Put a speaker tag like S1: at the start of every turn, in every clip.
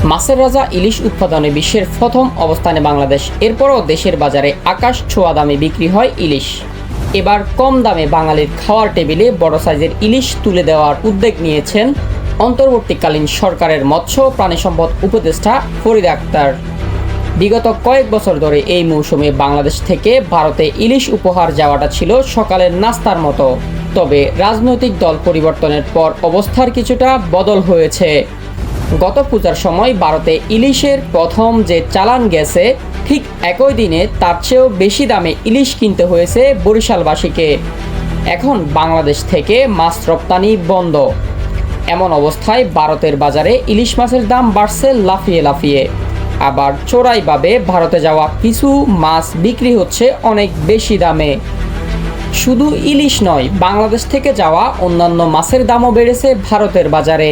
S1: মাছের রাজা ইলিশ উৎপাদনে বিশ্বের প্রথম অবস্থানে বাংলাদেশ। এরপরও দেশের বাজারে আকাশ ছোঁয়া দামে বিক্রি হয় ইলিশ। এবার কম দামে বাঙালির খাওয়ার টেবিলে বড় সাইজের ইলিশ তুলে দেওয়ার উদ্যোগ নিয়েছেন অন্তর্বর্তীকালীন সরকারের মৎস্য প্রাণী সম্পদ উপদেষ্টা ফরিদা আক্তার। বিগত কয়েক বছর ধরে এই মৌসুমে বাংলাদেশ থেকে ভারতে ইলিশ উপহার যাওয়াটা ছিল সকালের নাস্তার মতো। তবে রাজনৈতিক দল পরিবর্তনের পর অবস্থার কিছুটা বদল হয়েছে। গত পূজার সময় ভারতে ইলিশের প্রথম যে চালান গেছে, ঠিক একই দিনে তার চেয়েও বেশি দামে ইলিশ কিনতে হয়েছে বরিশালবাসীকে। এখন বাংলাদেশ থেকে মাছ রপ্তানি বন্ধ। এমন অবস্থায় ভারতের বাজারে ইলিশ মাছের দাম বাড়ছে লাফিয়ে লাফিয়ে। আবার চোরাইভাবে ভারতে যাওয়া কিছু মাছ বিক্রি হচ্ছে অনেক বেশি দামে। শুধু ইলিশ নয়, বাংলাদেশ থেকে যাওয়া অন্যান্য মাছের দামও বেড়েছে ভারতের বাজারে।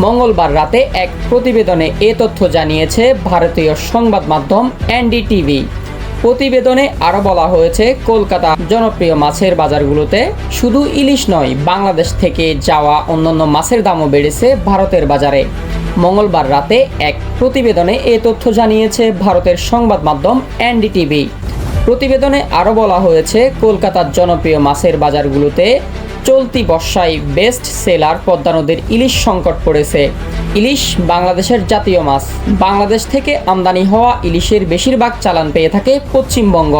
S1: মঙ্গলবার রাতে এক প্রতিবেদনে এ তথ্য জানিয়েছে ভারতীয় সংবাদ মাধ্যম এনডিটিভি। প্রতিবেদনে আরও বলা হয়েছে, কলকাতা জনপ্রিয় মাছের বাজারগুলোতে শুধু ইলিশ নয়, বাংলাদেশ থেকে যাওয়া অন্যান্য মাছের দামও বেড়েছে ভারতের বাজারে। মঙ্গলবার রাতে এক প্রতিবেদনে এ তথ্য জানিয়েছে ভারতের সংবাদ মাধ্যম এনডিটিভি। প্রতিবেদনে আরও বলা হয়েছে, কলকাতার জনপ্রিয় মাছের বাজারগুলোতে চলতি বর্ষায় বেস্ট সেলার পদ্মা নদীর ইলিশ সংকট পড়েছে। ইলিশ বাংলাদেশের জাতীয় মাছ। বাংলাদেশ থেকে আমদানি হওয়া ইলিশের বেশিরভাগ চালান পেয়ে থাকে পশ্চিমবঙ্গ।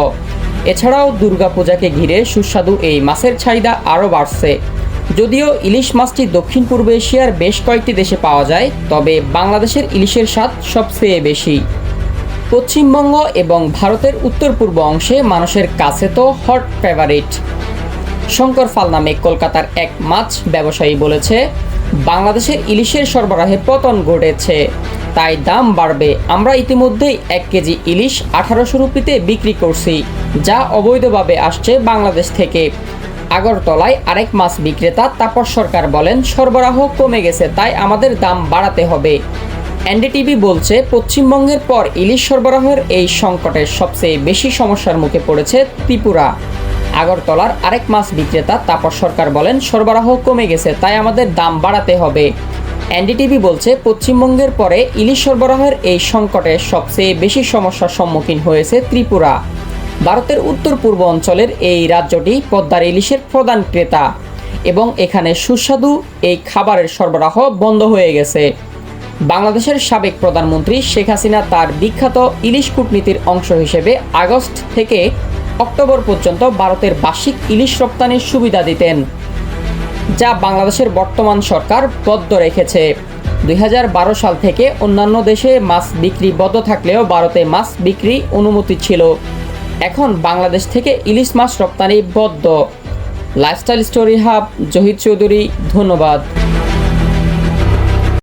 S1: এছাড়াও দুর্গাপূজাকে ঘিরে সুস্বাদু এই মাছের চাহিদা আরও বাড়ছে। যদিও ইলিশ মাছটি দক্ষিণ পূর্ব এশিয়ার বেশ কয়েকটি দেশে পাওয়া যায়, তবে বাংলাদেশের ইলিশের স্বাদ সবচেয়ে বেশি। পশ্চিমবঙ্গ এবং ভারতের উত্তর পূর্ব অংশে মানুষের কাছে তো হট ফেভারিট। শঙ্কর ফাল নামে কলকাতার এক মাছ ব্যবসায়ী বলেছে, বাংলাদেশের ইলিশের সরবরাহে পতন ঘটেছে, তাই দাম বাড়বে। আমরা ইতিমধ্যেই 1 কেজি ইলিশ 1800 রুপিতে বিক্রি করছি, যা অবৈধভাবে আসছে বাংলাদেশ থেকে। আগরতলায় আরেক মাছ বিক্রেতা তাপস সরকার বলেন, সরবরাহ কমে গেছে, তাই আমাদের দাম বাড়াতে হবে। এনডিটিভি বলছে, পশ্চিমবঙ্গের পর ইলিশ সরবরাহের এই সংকটের সবচেয়ে বেশি সমস্যার মুখে পড়েছে ত্রিপুরা। আগরতলার আরেক মাছ বিক্রেতা তাপস সরকার বলেন, সরবরাহ কমে গেছে, তাই আমাদের দাম বাড়াতে হবে। এনডিটিভি বলছে, পশ্চিমবঙ্গের পরে ইলিশ সরবরাহের এই সংকটের সবচেয়ে বেশি সমস্যার সম্মুখীন হয়েছে ত্রিপুরা। ভারতের উত্তর পূর্ব অঞ্চলের এই রাজ্যটি পদ্মার ইলিশের প্রধান ক্রেতা এবং এখানে সুস্বাদু এই খাবারের সরবরাহ বন্ধ হয়ে গেছে। বাংলাদেশের সাবেক প্রধানমন্ত্রী শেখ হাসিনা তার বিখ্যাত ইলিশ কূটনীতির অংশ হিসেবে আগস্ট থেকে অক্টোবর পর্যন্ত ভারতের বার্ষিক ইলিশ রপ্তানির সুবিধা দিতেন, যা বাংলাদেশের বর্তমান সরকার বন্ধ রেখেছে। 2012 সাল থেকে অন্যান্য দেশে মাছ বিক্রি বন্ধ থাকলেও ভারতে মাছ বিক্রি অনুমতি ছিল। এখন বাংলাদেশ থেকে ইলিশ মাছ রপ্তানি বন্ধ। Lifestyle story hub, Zahid Chowdhury, ধন্যবাদ।